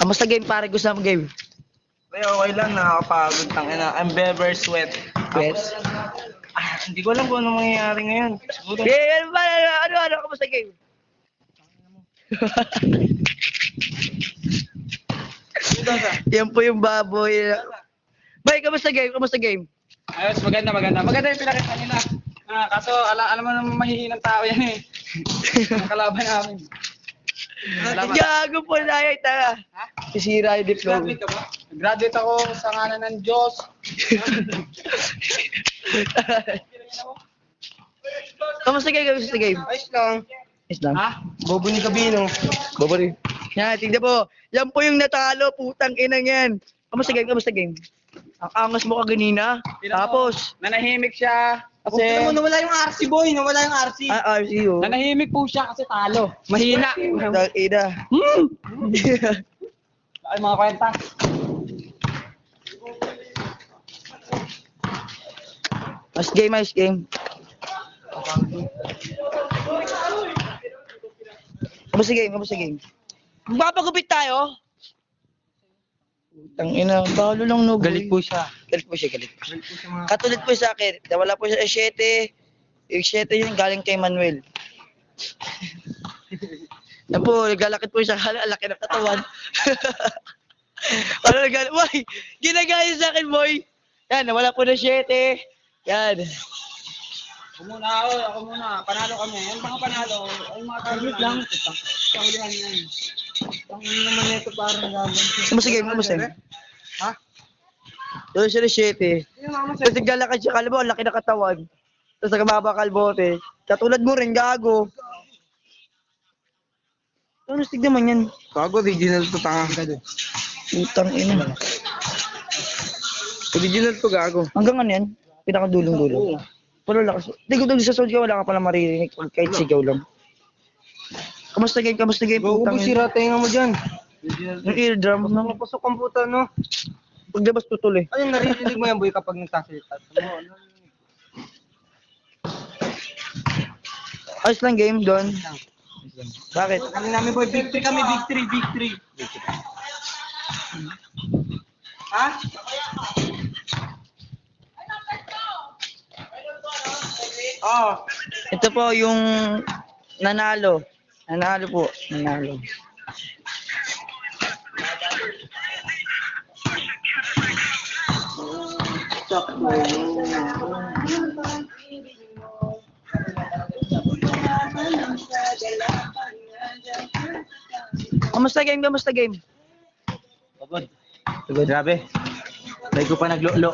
Kamusta game pare? Gusto mo game? Ay, okay lang, nakakapagod. Tangina, I'm very sweat. Yes. Hindi ko alam kung ano mangyayari ngayon. Siguro. Ano ba? Ano? Kamusta game? Yan po yung baboy. Bay, kamusta game? Kamusta game? Ayos, maganda. Maganda yung pinakita nila. Kaso, alam mo naman mahihinang tao yan eh. Ang kalaban namin. Salamat. Gago po na ay tara. Ha? Sisira yung diploma. Graduate ka ba? Graduate ako sa ngalan ng Diyos. Kamusta game? Kamusta game? Ayos lang. Islam. Ha? Bobo ni Gabino. Babari. Yan, tingnan po. Yan po yung natalo, putang inang yan. Kamusta game? Kamusta game? Ang angas mo kaganina. Tapos, Nanahimik siya. Kasi, Kasi, nawala yung RC boy, nawala yung RC. RCU. nanahimik po siya kasi talo. Mahina. Tang ina. Ay, mga kwenta. Mas game. Kamusta game? Magpapagupit tayo? Tang ina, balo lang no. Galit po siya. Galit po siya. Katulad po sa akin, nawala po siya sa 7. Yung 7 yun galing kay Manuel. Yan po, naglalakit po siya, laki ng katawan. Ano naglalakit? Boy, ginagaya sa akin, boy. Yan, nawala po ng 7. Yan. Ako muna. Panalo kami. Yung mga panalo, yung mga target lang. Kahulihan yan. Ang naman nito parang gagawin. Kamusta game? Ha? Doon siya ng 7. Yung naman Tapos naglalakad siya, kala mo, ang laki ng katawan. Tapos nagmamaba kalbote. Katulad mo rin, gago. Ano tignan man yan? Bago, original to tanga. Utang ina. Original to gago. Hanggang ano yan? Pinakadulong-dulo. Wala lakas. Hindi ko doon sa sound ka, wala ka pala maririnig. Kahit sigaw lang. Kamusta game? Bago Putang po ina. sira tenga mo dyan. Yung eardrum, no? Napasok ang puta, no? Paglabas tutol eh. Ayun, narinig mo yan, boy, kapag nagsasalita. Ayos lang game doon. Bakit? Ano namin, boy, victory kami, victory. Ha? Oh. Ito po yung nanalo. Nanalo po. Nanalo. Kamusta game? Pagod. Grabe. Dahil ko pa naglolo.